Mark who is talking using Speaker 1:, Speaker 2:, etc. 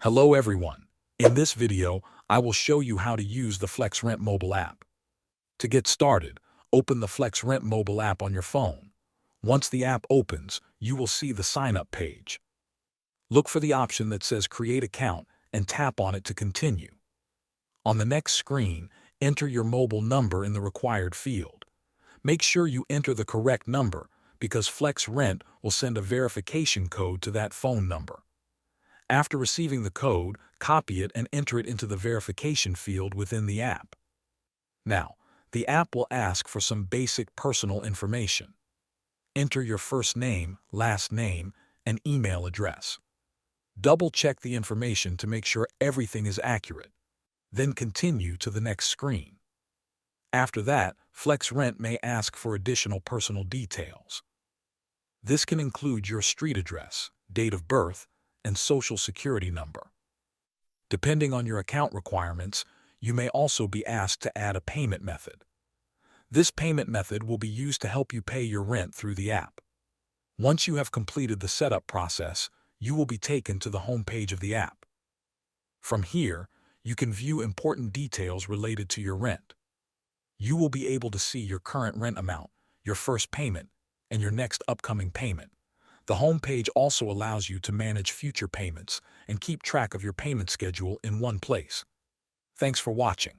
Speaker 1: Hello everyone. In this video, I will show you how to use the FlexRent mobile app. To get started, open the FlexRent mobile app on your phone. Once the app opens, you will see the sign-up page. Look for the option that says Create Account and tap on it to continue. On the next screen, enter your mobile number in the required field. Make sure you enter the correct number because FlexRent will send a verification code to that phone number. After receiving the code, copy it and enter it into the verification field within the app. Now, the app will ask for some basic personal information. Enter your first name, last name, and email address. Double-check the information to make sure everything is accurate. Then continue to the next screen. After that, FlexRent may ask for additional personal details. This can include your street address, date of birth, and social security number. Depending on your account requirements, you may also be asked to add a payment method. This payment method will be used to help you pay your rent through the app. Once you have completed the setup process, you will be taken to the home page of the app. From here, you can view important details related to your rent. You will be able to see your current rent amount, your first payment, and your next upcoming payment. The home page also allows you to manage future payments and keep track of your payment schedule in one place. Thanks for watching.